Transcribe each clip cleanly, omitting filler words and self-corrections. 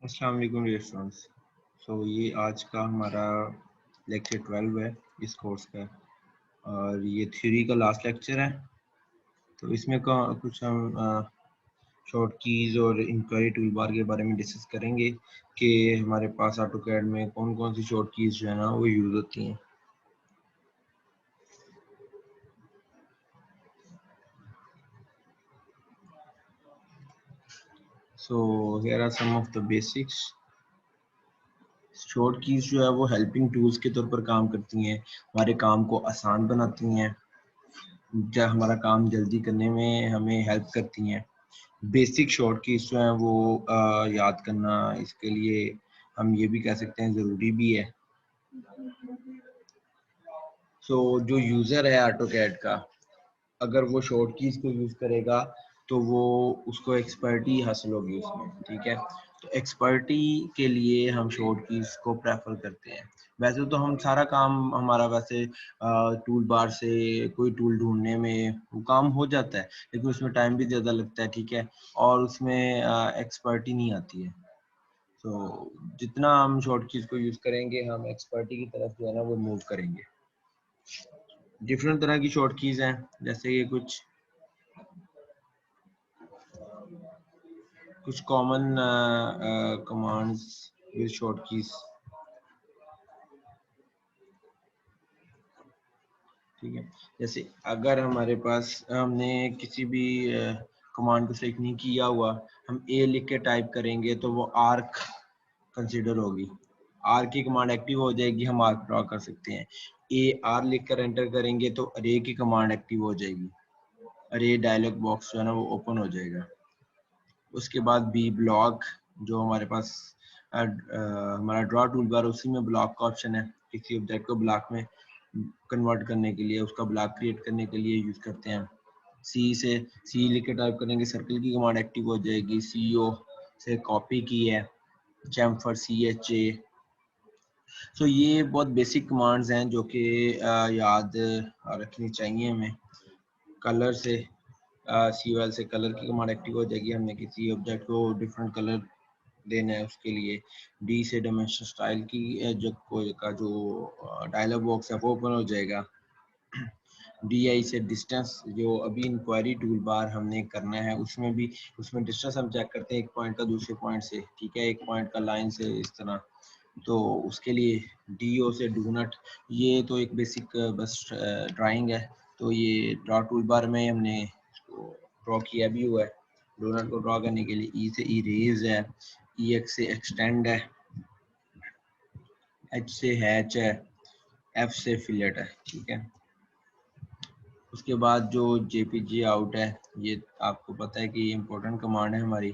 अस्सलाम वालेकुम dear students. ये आज का हमारा लेक्चर 12 है इस कोर्स का, और ये थ्योरी का लास्ट लेक्चर है। तो इसमें कुछ हम शॉर्ट कीज़ और इंक्वायरी टूल बार के बारे में डिस्कस करेंगे कि हमारे पास ऑटोकैड में कौन कौन सी शॉर्ट कीज़ जो है ना वो यूज़ होती हैं। So here are some of the basics. Short keys जो है वो हेल्पिंग टूल्स के तौर पर काम करती हैं, हमारे काम को आसान बनाती हैं, जब हमारा काम जल्दी करने में हमें हेल्प करती हैं। बेसिक शॉर्ट कीज जो हैं वो याद करना इसके लिए हम ये भी कह सकते हैं ज़रूरी भी है। जो यूज़र है ऑटोकैड का, अगर वो शॉर्ट कीज को यूज़ करेगा तो वो उसको एक्सपर्टी हासिल होगी उसमें, ठीक है। तो एक्सपर्टी के लिए हम शॉर्ट कीज को प्रेफर करते हैं। वैसे तो हम सारा काम हमारा वैसे टूल बार से कोई टूल ढूंढने में वो काम हो जाता है, लेकिन उसमें टाइम भी ज़्यादा लगता है, ठीक है, और उसमें एक्सपर्टी नहीं आती है। जितना हम शॉर्ट कीज को यूज़ करेंगे हम एक्सपर्टी की तरफ जो है ना वो मूव करेंगे। डिफरेंट तरह की शॉर्ट कीज हैं, जैसे ये कुछ common commands with short keys, ठीक है। जैसे अगर हमारे पास हमने किसी भी कमांड को सेलेक्ट नहीं किया हुआ, हम ए लिख के टाइप करेंगे तो वो आर्क कंसिडर होगी, आर की कमांड एक्टिव हो जाएगी, हम आर्क ड्रॉ कर सकते हैं। ए आर लिख कर एंटर करेंगे तो अरे की कमांड एक्टिव हो जाएगी, अरे डायलॉग बॉक्स जो है ना वो ओपन हो जाएगा। उसके बाद बी ब्लॉक, जो हमारे पास हमारा ड्रॉ टूल बार, उसी में ब्लॉक का ऑप्शन है। किसी ऑब्जेक्ट को ब्लॉक में कन्वर्ट करने के लिए, उसका ब्लॉक क्रिएट करने के लिए यूज करते हैं। सी लिख के टाइप करेंगे, सर्कल की कमांड एक्टिव हो जाएगी। सीओ से कॉपी की है, चैम्फर CHA। ये बहुत बेसिक कमांड्स हैं जो कि याद रखनी चाहिए हमें। कलर से COL से कलर की कमांड एक्टिव हो जाएगी, हमने किसी ऑब्जेक्ट को डिफरेंट कलर देना है उसके लिए। डी से डायमेंशन स्टाइल की जो डायलॉग बॉक्स है वो ओपन हो जाएगा। DI से डिस्टेंस, जो अभी इंक्वायरी टूल बार हमने करना है उसमें डिस्टेंस हम चेक करते हैं एक पॉइंट का दूसरे पॉइंट से, ठीक है, एक पॉइंट का लाइन से, इस तरह। तो उसके लिए DO से डू नॉट, ये तो एक बेसिक बस ड्राइंग है। तो ये ड्रॉ टूल बार में हमने इसको ड्रॉ किया भी हुआ है। डू नॉट को ड्रॉ करने के लिए E से इरेज है, EX से एक्सटेंड है, H से हैच है, F से फिलेट है, ठीक है। उसके बाद जो JPG आउट है, ये आपको पता है कि ये इम्पोर्टेंट कमांड है हमारी,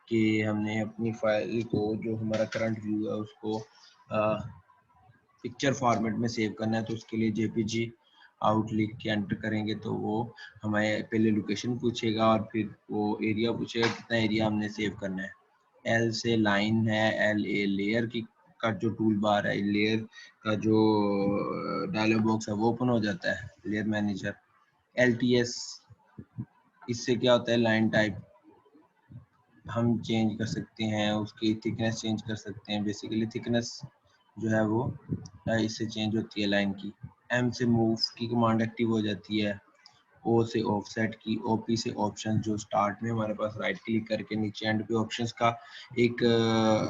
कि हमने अपनी फाइल को, जो हमारा करंट व्यू है, उसको पिक्चर फॉर्मेट में सेव करना है। तो उसके लिए JPG आउट लिख के एंटर करेंगे तो वो हमें पहले लोकेशन पूछेगा और फिर वो एरिया पूछेगा, कितना एरिया हमने सेव करना है। L से लाइन है, LA लेयर की का जो टूल बार है, लेयर का जो डायलॉग बॉक्स है वो ओपन हो जाता है, लेयर मैनेजर। LTS, इससे क्या होता है, लाइन टाइप हम चेंज कर सकते हैं, उसकी थिकनेस चेंज कर सकते हैं। बेसिकली थिकनेस जो है वो इससे चेंज होती है लाइन की। M से मूव की कमांड एक्टिव हो जाती है। O से ऑफसेट की, OP से ऑप्शन, जो स्टार्ट में हमारे पास राइट क्लिक करके नीचे एंड पे ऑप्शंस का एक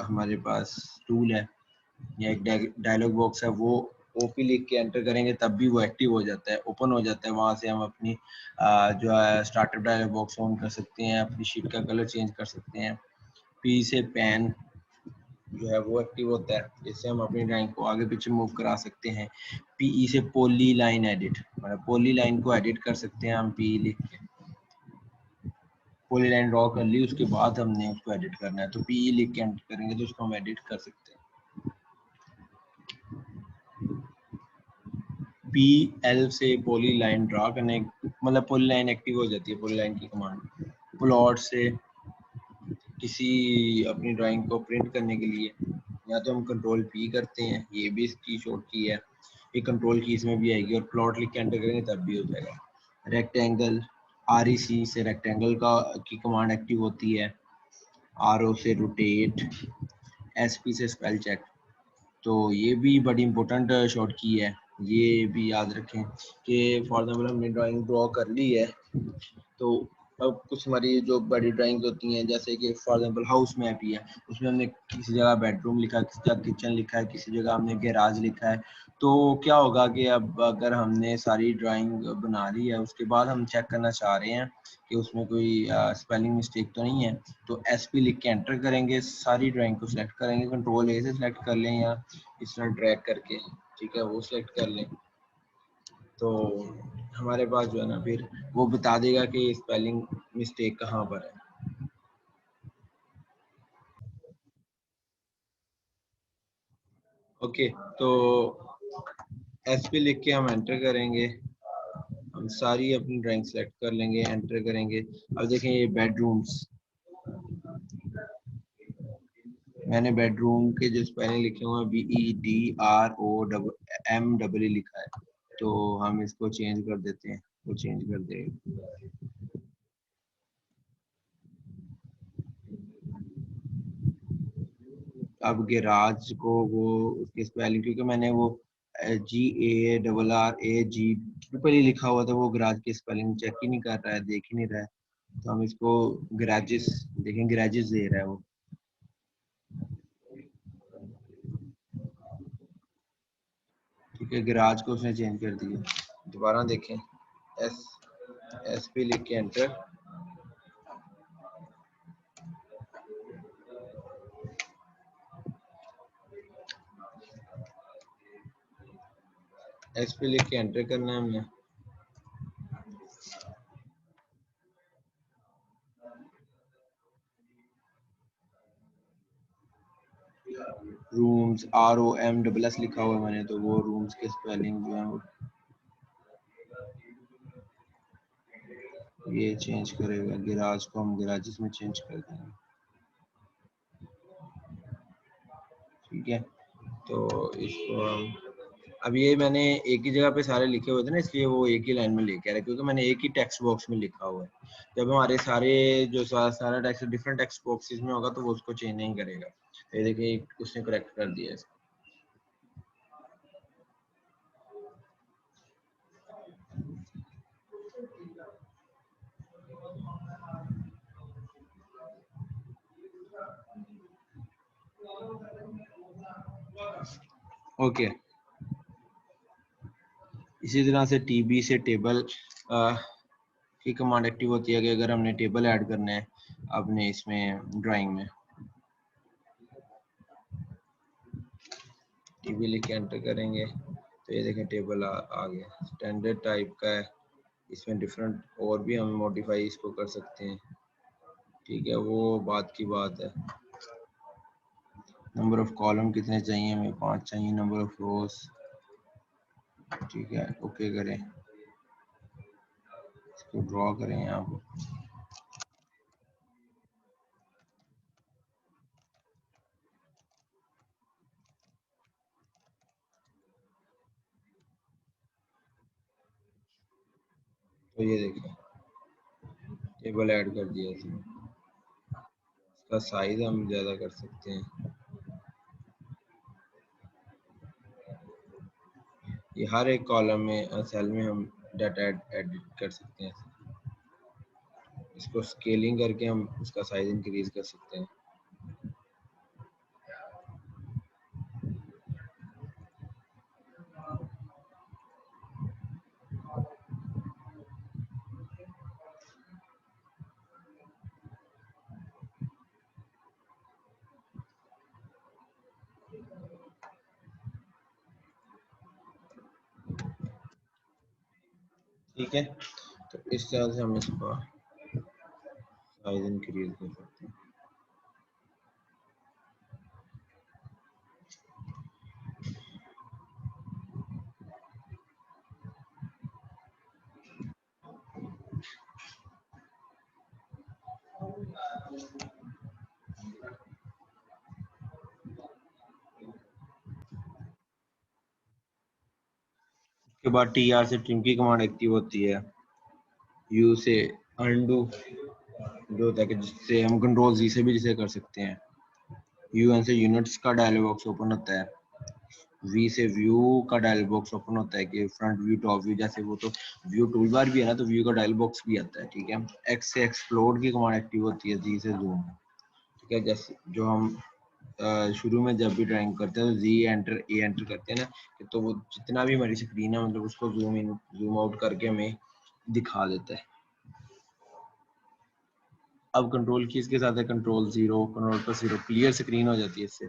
हमारे पास टूल है या एक डायलॉग बॉक्स है, वो OP लिख के एंटर करेंगे तब भी वो एक्टिव हो जाता है, ओपन हो जाता है। वहाँ से हम अपनी जो है स्टार्टर डायलॉग बॉक्स ऑन कर सकते हैं, अपनी शीट का कलर चेंज कर सकते हैं। P से पेन जो है वो एक्टिव होता है, जिससे हम अपनी ड्राइंग को आगे पीछे मूव करा सकते हैं। PE से पॉली लाइन एडिट, मतलब पॉली लाइन को एडिट कर सकते हैं हम PE लिख के। पॉली लाइन ड्रॉ कर ली, उसके बाद हमने उसको एडिट करना है, तो PE लिख के एंटर करेंगे तो उसको हम एडिट कर सकते हैं। PL से पॉली लाइन ड्रॉ करने, मतलब पॉली लाइन एक्टिव हो जाती है, पॉली लाइन की कमांड। प्लॉट से किसी अपनी ड्राइंग को प्रिंट करने के लिए या तो हम कंट्रोल P करते हैं, ये भी इसकी शॉर्ट की है, ये कंट्रोल की इसमें भी आएगी, और प्लॉट लिख के एंटर करेंगे तब भी हो जाएगा। रेक्टेंगल, REC से रेक्टेंगल की कमांड एक्टिव होती है। RO से रोटेट, SP से स्पेल चेक। तो ये भी बड़ी इंपॉर्टेंट शॉर्ट की है, ये भी याद रखें कि फॉर एग्जाम्पल हमने ड्राइंग ड्रॉ कर ली है, तो अब कुछ हमारी जो बड़ी ड्राइंग्स होती हैं, जैसे कि फॉर एग्जांपल हाउस मैप ही है, उसमें हमने किसी जगह बेडरूम लिखा है, किसी जगह किचन लिखा है, किसी जगह हमने गैराज लिखा है। तो क्या होगा कि अब अगर हमने सारी ड्राइंग बना ली है, उसके बाद हम चेक करना चाह रहे हैं कि उसमें कोई स्पेलिंग मिस्टेक तो नहीं है, तो SP लिख के एंटर करेंगे, सारी ड्राइंग को सिलेक्ट करेंगे, कंट्रोल A से सिलेक्ट कर लें या इस तरह ड्रैग करके, ठीक है, वो सिलेक्ट कर लें, तो हमारे पास जो है ना फिर वो बता देगा कि स्पेलिंग मिस्टेक कहाँ पर है। ओके, तो SP लिख के हम एंटर करेंगे, हम सारी अपनी ड्राइंग सेलेक्ट कर लेंगे, एंटर करेंगे। अब देखें ये बेडरूम्स, मैंने बेडरूम के जो स्पेलिंग लिखे हुए हैं BEDROMEE लिखा है, तो हम इसको चेंज कर देते हैं, वो चेंज कर देगा। अब गैराज को वो उसकी स्पेलिंग, क्योंकि मैंने वो GARRAG ट्रिपल ही लिखा हुआ था, वो गैराज की स्पेलिंग चेक ही नहीं कर रहा है, देख ही नहीं रहा है, तो हम इसको गैराजेस देखें, गैराजेस दे रहा है वो, ठीक है, गैराज को उसने चेंज कर दिया। दोबारा देखें, एस SP लिख के एंटर, SP लिख के एंटर करना है हमने। रूम्स ROMSS लिखा हुआ है मैंने, तो वो रूम्स के स्पेलिंग जो है वो ये चेंज करेगा, गैराज को हम गैराजेस में चेंज कर देंगे, ठीक है। तो इसको हम, अब ये मैंने एक ही जगह पे सारे लिखे हुए थे ना, इसलिए वो एक ही लाइन में लेके आ रहा है, क्योंकि मैंने एक ही टेक्स्ट बॉक्स में लिखा हुआ है। जब हमारे सारे जो सारा टेक्स्ट डिफरेंट टेक्स्ट बॉक्सेस में होगा, तो वो उसको चेंज नहीं करेगा। तो ये देखिए उसने करेक्ट कर दिया इसको। ओके, इसी तरह से TB से टेबल की कमांड एक्टिव होती है कि अगर हमने टेबल ऐड करना है अपने इसमें ड्राइंग में, TB लिख के एंटर करेंगे, तो ये देखें टेबल आ गया, स्टैंडर्ड टाइप का है, इसमें डिफरेंट और भी हम मॉडिफाई इसको कर सकते हैं, ठीक है, वो बात की बात है। नंबर ऑफ कॉलम कितने चाहिए हमें, 5 चाहिए, नंबर ऑफ रोज, ठीक है, ओके करें, इसको ड्रॉ करें यहाँ पर, तो ये देखिए टेबल ऐड कर दिया इसमें, इसका साइज हम ज़्यादा कर सकते हैं, ये हर एक कॉलम में सेल में हम डाटा एडिट कर सकते हैं, इसको स्केलिंग करके हम उसका साइज इंक्रीज कर सकते हैं। ठीक है, तो इस तरह से हम इसका साइज इंक्रीज कर सकते हैं। उसके बाद TR से ट्रिम की कमांड एक्टिव होती है, U से अनडू जो होता है कि जिससे हम कंट्रोल जी से भी जिसे कर सकते हैं। यूएन से यूनिट्स का डायलॉग बॉक्स ओपन होता है। वी से व्यू का डायलॉग बॉक्स ओपन होता है कि फ्रंट व्यू, टॉप व्यू, जैसे वो तो व्यू टूल बार भी है ना, तो व्यू का डायलॉग बॉक्स भी आता है। ठीक है, एक्स से एक्सप्लोर की कमांड एक्टिव होती है, जी से जूम। ठीक है, जैसे जो हम शुरू में जब भी ड्राइंग करते हैं तो जी एंटर ए एंटर करते हैं ना, तो वो जितना भी हमारी स्क्रीन है मतलब उसको जूम इन जूम आउट करके हमें दिखा देता है। अब कंट्रोल कीज के साथ है control zero, control plus zero, clear screen हो जाती है। इससे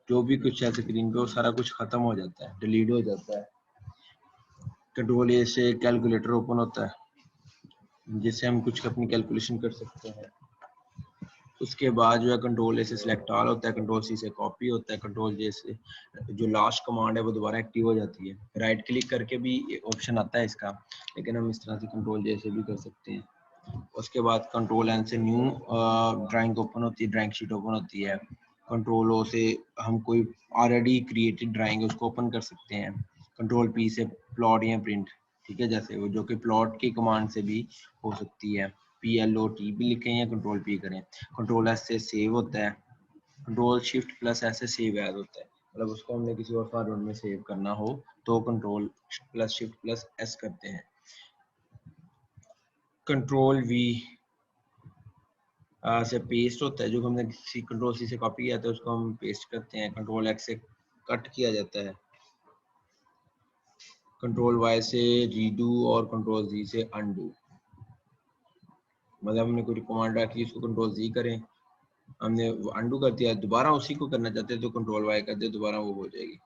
जो भी कुछ है स्क्रीन पे वो सारा कुछ खत्म हो जाता है, डिलीट हो जाता है। कंट्रोल ए से कैलकुलेटर ओपन होता है जिससे हम कुछ अपनी कैलकुलेशन कर सकते हैं। उसके बाद जो है कंट्रोल ए से सिलेक्ट ऑल होता है, कंट्रोल सी से कॉपी होता है, कंट्रोल जे से जो लास्ट कमांड है वो दोबारा एक्टिव हो जाती है। राइट क्लिक करके भी ऑप्शन आता है इसका, लेकिन हम इस तरह से कंट्रोल जे से भी कर सकते हैं। उसके बाद कंट्रोल एन से न्यू ड्राइंग ओपन होती है, ड्राइंग शीट ओपन होती है। कंट्रोल ओ से हम कोई ऑलरेडी क्रिएटेड ड्राइंग है उसको ओपन कर सकते हैं। कंट्रोल पी से प्लॉट या प्रिंट, ठीक है, जैसे वो जो कि प्लॉट की कमांड से भी हो सकती है। PLOT भी लिखें या कंट्रोल पी करें। कंट्रोल एस से सेव होता है। कंट्रोल शिफ्ट प्लस एस से सेव एज होता है, मतलब उसको हमने किसी और फॉर्मेट में सेव करना हो तो control plus shift plus S करते हैं। कंट्रोल वी से पेस्ट होता है, जो हमने किसी कंट्रोल सी से कॉपी किया था उसको हम पेस्ट करते हैं। कंट्रोल एक्स से कट किया जाता है। कंट्रोल वाई से रीडू और कंट्रोल जी से अनडू, मतलब हमने कोई कमांड रखी उसको कंट्रोल जी करें, हमने अनडू कर दिया, दोबारा उसी को करना चाहते हैं तो कंट्रोल वाई कर दे, दोबारा वो हो जाएगी।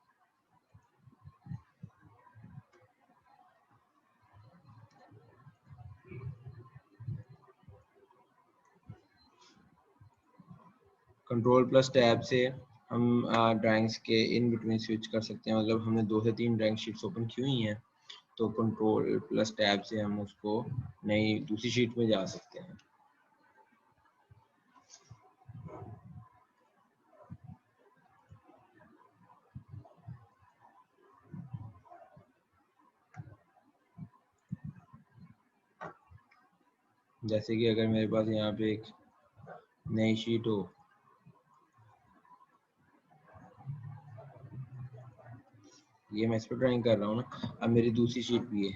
कंट्रोल प्लस टैब से हम ड्राइंग्स के इन बिटवीन स्विच कर सकते हैं, मतलब हमने 2 से 3 ड्राइंग शीट्स ओपन की हुई हैं तो कंट्रोल प्लस टैब से हम उसको नई दूसरी शीट में जा सकते हैं। जैसे कि अगर मेरे पास यहाँ पे एक नई शीट हो, ये मैं इस पर ड्राइंग कर रहा हूँ ना, अब मेरी दूसरी शीट भी है,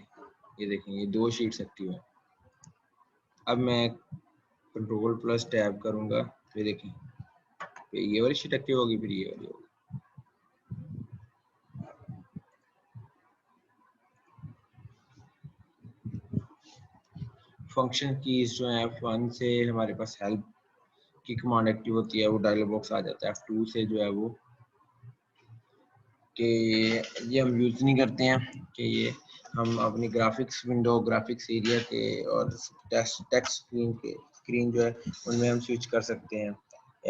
ये देखें ये 2 शीट्स एक्टिव है। अब मैं कंट्रोल प्लस टैब करूँगा, फिर देखें ये वाली शीट एक्टिव होगी, फिर ये वाली होगी। फंक्शन कीज जो है F1 से हमारे पास हेल्प की कमांड एक्टिव होती है, वो डायलॉग बॉक्स आ जाता है। F2 से जो है वो कि ये हम यूज़ नहीं करते हैं कि ये हम अपनी ग्राफिक्स विंडो, ग्राफिक्स एरिया के और टेक्स्ट स्क्रीन जो है उनमें हम स्विच कर सकते हैं।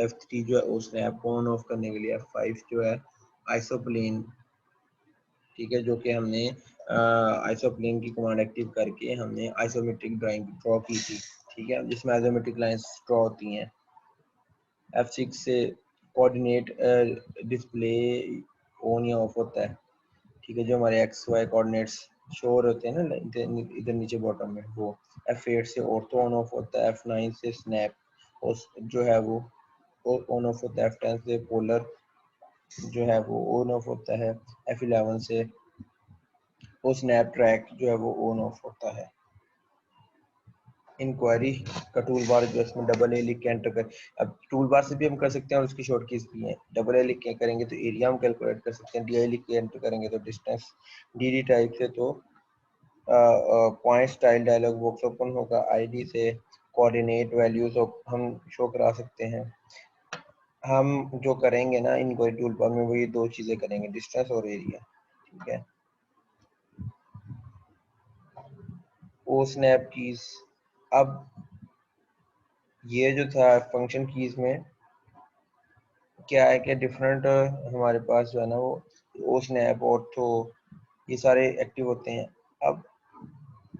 F3 जो है वो स्नैप ऑन ऑफ करने के लिए, F5 जो है आइसोप्लेन, ठीक है, जो कि हमने आइसोप्लेन की कमांड एक्टिव करके हमने आइसोमेट्रिक ड्राइंग ड्रॉ की थी, ठीक है, जिसमें आइसोमेट्रिक लाइंस ड्रॉ होती हैं। F6 से कोऑर्डिनेट डिस्प्ले ऑन या ऑफ होता है, ठीक है, जो हमारे एक्स वाई कोऑर्डिनेट्स शो होते हैं ना इधर नीचे बॉटम में, वो। F8 से ऑर्थो ऑन ऑफ होता है। F9 से स्नैप और जो है वो ऑन ऑफ होता है। F10 से पोलर जो है वो ऑन ऑफ होता है। F11 से वो स्नैप ट्रैक जो है वो ऑन ऑफ होता है। इंक्वायरी का टूल बार जो इसमें डबल ए लिख के एंटर कर, अब टूल बार से भी हम कर सकते हैं और उसकी शॉर्ट कीज भी हैं। डबल ए लिख के करेंगे तो एरिया हम कैलकुलेट कर सकते हैं, डी आई लिख के एंटर करेंगे तो डिस्टेंस, डी डी टाइप से तो point style dialog box open होगा। आईडी से कोऑर्डिनेट वैल्यूज हम शो करा सकते हैं। हम जो करेंगे ना इंक्वायरी टूल बार में वो ये 2 चीज़ें करेंगे, डिस्टेंस और एरिया, ठीक है। ओ स्नैप कीज, अब ये जो था फंक्शन कीज में क्या है कि डिफरेंट हमारे पास जो है ना वो ओ स्नैप ऑर्थो ये सारे एक्टिव होते हैं। अब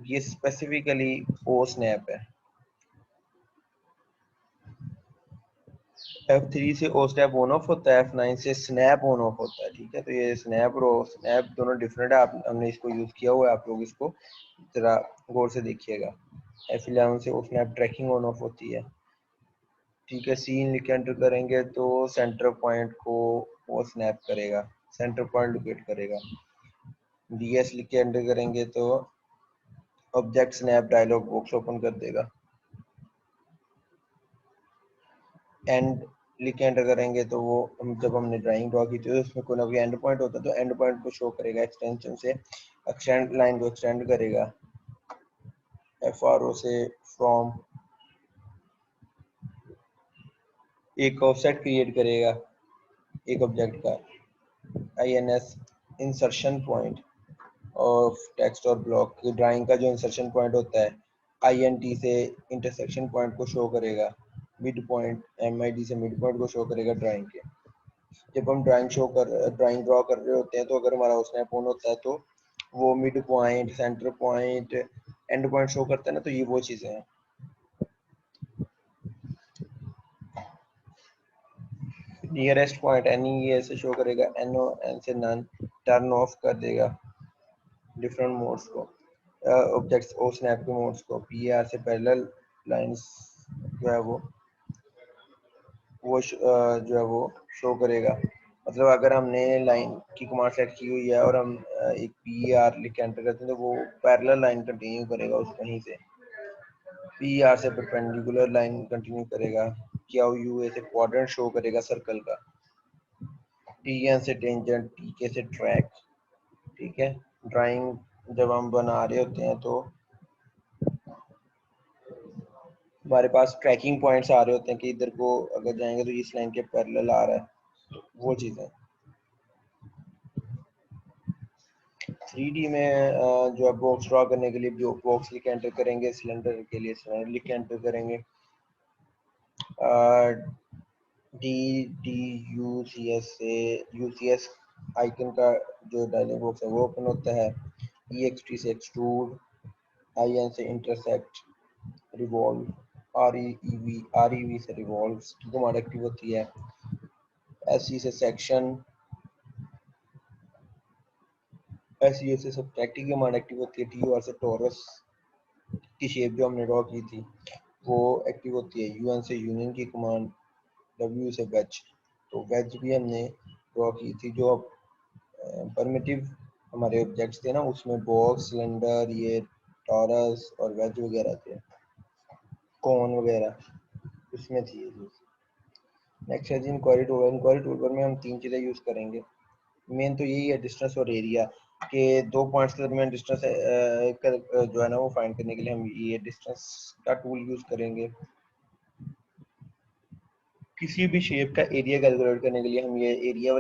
ये स्पेसिफिकली ओ स्नैप है। F3 से ओ स्नैप ऑन ऑफ होता है, F9 से स्नैप ऑन ऑफ होता है, ठीक है। तो ये स्नैप और ओ स्नैप दोनों डिफरेंट है, आप हमने इसको यूज किया हुआ है, आप लोग इसको जरा गौर से देखिएगा। F11 से ओ स्नैप ट्रैकिंग ऑन ऑफ होती है। ठीक है, सीन लिख के एंटर करेंगे तो सेंटर पॉइंट को वो स्नैप करेगा, सेंटर पॉइंट लोकेट करेगा। डीएस लिख के एंटर करेंगे तो object snap dialog box open कर देगा। एंड लिख के एंटर करेंगे तो वो जब हमने ड्राइंग ड्रॉ की थी तो उसमें कोई ना कोई एंड पॉइंट होता है, तो एंड पॉइंट को शो करेगा एक्सटेंशन से, एक्सटेंड लाइन को एक्सटेंड करेगा एफ आर ओ से फ्रॉम, एक ऑफसेट क्रिएट करेगा एक ऑब्जेक्ट का, I N S insertion point of text और ब्लॉक की ड्राइंग का जो इंसर्शन पॉइंट होता है आई एन टी से इंटरसेक्शन पॉइंट को शो करेगा, mid point M I D से मिड पॉइंट को शो करेगा ड्राइंग के। जब हम ड्राइंग ड्रॉ कर रहे होते हैं तो अगर हमारा स्नैप ऑन होता है तो वो mid point, centre point, and point show करता है ना, तो ये वो चीज़ें हैं। नियरेस्ट पॉइंट एन ई ऐसे शो करेगा, एन ओ एन से नन, टर्न ऑफ कर देगा डिफरेंट मोड्स को, ऑब्जेक्ट्स ओ स्नैप के मोड्स को, पी आर से पैरेलल लाइंस जो है वो जो है वो शो करेगा। मतलब अगर हमने लाइन की कमांड सेट की हुई है और हम एक पी आर लिख के एंटर करते हैं तो वो पैरेलल लाइन कंटिन्यू करेगा उस कहीं से, पी आर से परपेंडिकुलर लाइन कंटिन्यू करेगा, क्या यू ए से क्वाड्रेंट शो करेगा सर्कल का, टी एन से टेंजेंट, टी के से ट्रैक। ठीक है, ड्राइंग जब हम बना रहे होते हैं तो हमारे पास ट्रैकिंग पॉइंट्स आ रहे होते हैं कि इधर को अगर जाएंगे तो इस लाइन के पैरेलल आ रहा है, वो चीज़ें। 3D में जो है बॉक्स ड्रॉ करने के लिए जो बॉक्स लिख एंटर करेंगे, सिलेंडर के लिए सिलेंडर लिख एंटर करेंगे, D D U C S से यू सी एस आइकन का जो डायलॉग बॉक्स है वो ओपन होता है, ई एक्स टी से एक्सट्रूड, आई एन से intersect, revolve, R E V से रिवॉल्व की कमांड एक्टिव होती है, एस सी से सेक्शन, एस ई से सब्ट्रैक्ट की कमांड एक्टिव होती है, टी यू आर से टोरस की शेप जो हमने ड्रॉ की थी वो एक्टिव होती है, यूएन से यूनियन की कमांड, डब्ल्यू से वेज, तो वेज भी हमने ड्रॉ की थी जो परमिटिव हमारे ऑब्जेक्ट्स थे ना, उसमें बॉक्स, सिलेंडर, ये टॉरस और वेज वगैरह थे, कॉन वगैरह उसमें थी ये चीज़। नेक्स्ट है जी इंक्वायरी टूल। इंक्वायरी टूल में हम तीन चीज़ें यूज़ करेंगे, मेन तो यही है डिस्टेंस और एरिया के दो पॉइंट्स के दरमियान डिस्टेंस जो है ना वो फाइंड करने के लिए हम ये डिस्टेंस का टूल यूज़ करेंगे। किसी भी शेप का एरिया कैलकुलेट करने के लिए हम ये एरिया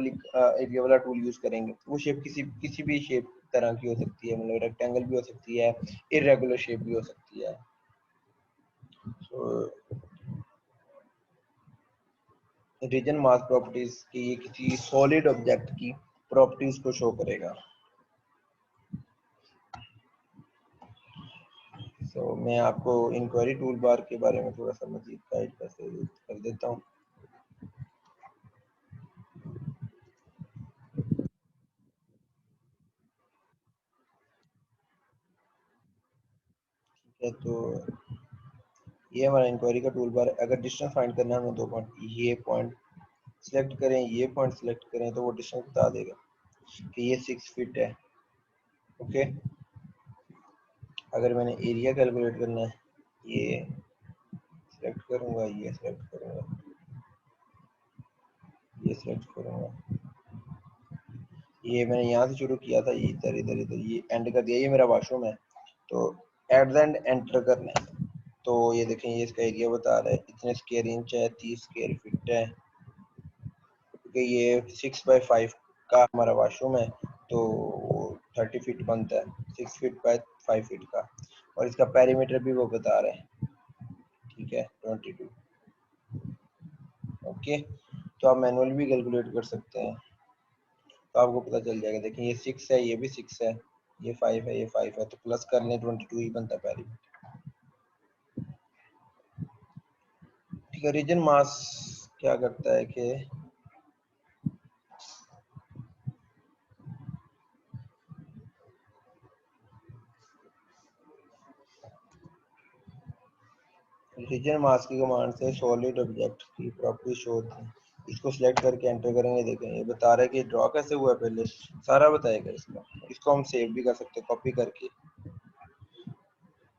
वाला टूल यूज़ करेंगे। वो शेप किसी किसी भी शेप तरह की हो सकती है, मतलब रेक्टेंगल भी हो सकती है, इरेगुलर शेप भी हो सकती है। तो रीजन मास प्रॉपर्टीज की ये किसी सॉलिड ऑब्जेक्ट की प्रॉपर्टीज को शो करेगा। तो मैं आपको इंक्वायरी टूल बार के बारे में थोड़ा सा मजीद गाइड कर देता हूँ। ठीक है, तो ये हमारा इंक्वायरी का टूल बार। अगर डिस्टेंस फाइंड करना है हमें दो पॉइंट, ये पॉइंट सिलेक्ट करें, ये पॉइंट सिलेक्ट करें तो वो डिस्टेंस बता देगा कि ये 6 फीट है। ओके, अगर मैंने एरिया कैलकुलेट करना है, ये सिलेक्ट करूँगा, ये सिलेक्ट करूँगा, ये सिलेक्ट करूँगा, ये मैंने यहाँ से शुरू किया था, ये इधर इधर इधर ये एंड कर दिया, ये मेरा वॉशरूम है। तो एट द एंड एंटर करना है तो ये देखें, ये इसका एरिया बता रहा है इतने स्क्वायर इंच है, 30 स्क्वायर फीट है, क्योंकि ये 6/5 का हमारा वॉशरूम है तो 30 फीट बनता है, 6 फीट बाय 5 फीट का, और इसका पेरीमीटर भी वो बता रहे हैं। ठीक है, 22। ओके, तो आप मैनुअली भी कैलकुलेट कर सकते हैं तो आपको पता चल जाएगा। देखिए ये 6 है, ये भी 6 है, ये 5 है, ये 5 है, तो प्लस कर लें 22 ही बनता है पेरीमीटर। ठीक है, रीजन मास क्या करता है कि रीजन मास्क की कमांड से सॉलिड ऑब्जेक्ट की प्रॉपर्टी शो थी, इसको सिलेक्ट करके एंटर करेंगे। देखें ये बता रहा है कि ड्रॉ कैसे हुआ है, पहले सारा बताएगा इसका। इसको हम सेव भी कर सकते हैं कॉपी करके,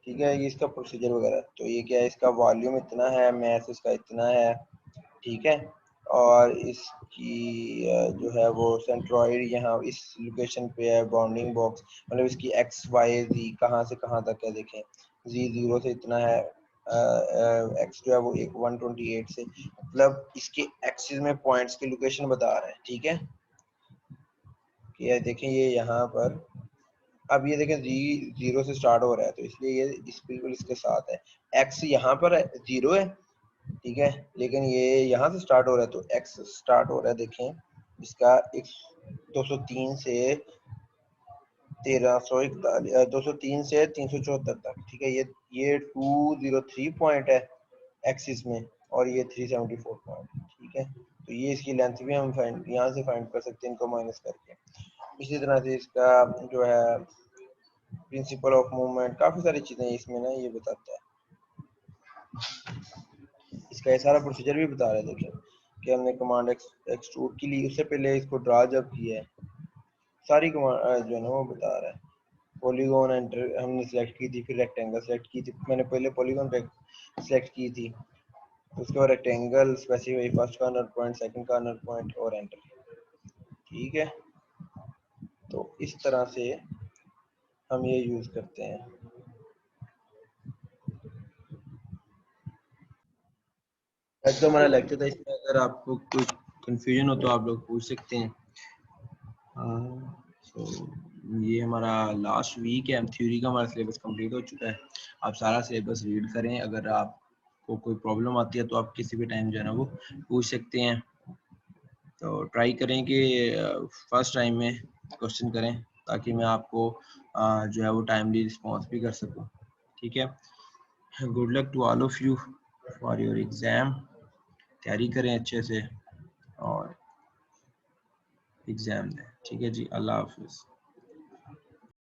ठीक है। ये इसका प्रोसीजर वगैरह, तो ये क्या है, इसका वॉल्यूम इतना है, मैथ इसका इतना है, ठीक है। और इसकी जो है वो सेंट्रॉइड यहाँ इस लोकेशन पे है, बाउंडिंग बॉक्स मतलब इसकी एक्स वाई जी कहाँ से कहाँ तक है, देखें जी 0 से इतना है, एक्स जो है वो 128 से, मतलब इसके एक्सिस में पॉइंट्स की लोकेशन बता रहा है, ठीक है। ये देखें ये यहाँ पर, अब ये देखें जी 0 से स्टार्ट हो रहा है, तो इसलिए ये इस बिल्कुल इसके साथ है। एक्स यहाँ पर 0 है, ठीक है, लेकिन ये यहाँ से स्टार्ट हो रहा है, तो एक्स स्टार्ट हो रहा है, देखें इसका 203 से 1341, 203 से 374 तक, ठीक है। ये 203 पॉइंट है एक्सिस में, और ये 374 पॉइंट, ठीक है। तो ये इसकी लेंथ भी हम फाइंड यहाँ से फाइंड कर सकते हैं इनको माइनस करके। इसी तरह से इसका जो है प्रिंसिपल ऑफ मूवमेंट, काफ़ी सारी चीज़ें इसमें ना ये बताता है। इसका ये सारा प्रोसीजर भी बता रहे हैं, देखिए कि हमने कमांड एक्सट्रूड की ली, उससे पहले इसको ड्रा जब किया है, सारी कमांड जो है ना वो बता रहा है। पॉलीगॉन एंटर हमने सेलेक्ट की थी, फिर रेक्टेंगल सेलेक्ट की थी, मैंने पहले पॉलीगॉन सेलेक्ट की थी, उसके बाद rectangle specify first corner point, second corner point और एंटर, ठीक है। तो इस तरह से हम ये यूज़ करते हैं। आज तो हमारा लेक्चर था, इसमें अगर आपको कोई कंफ्यूजन हो तो आप लोग पूछ सकते हैं। तो ये हमारा लास्ट वीक है, थ्योरी का हमारा सिलेबस कंप्लीट हो चुका है। आप सारा सिलेबस रीड करें, अगर आपको कोई प्रॉब्लम आती है तो आप किसी भी टाइम जो है ना वो पूछ सकते हैं। तो ट्राई करें कि फर्स्ट टाइम में क्वेश्चन करें, ताकि मैं आपको जो है वो टाइमली रिस्पॉन्स भी कर सकूं, ठीक है। Good luck to all of you for your exam. तैयारी करें अच्छे से और एग्ज़ाम दें, ठीक है जी। अल्लाह हाफिज़।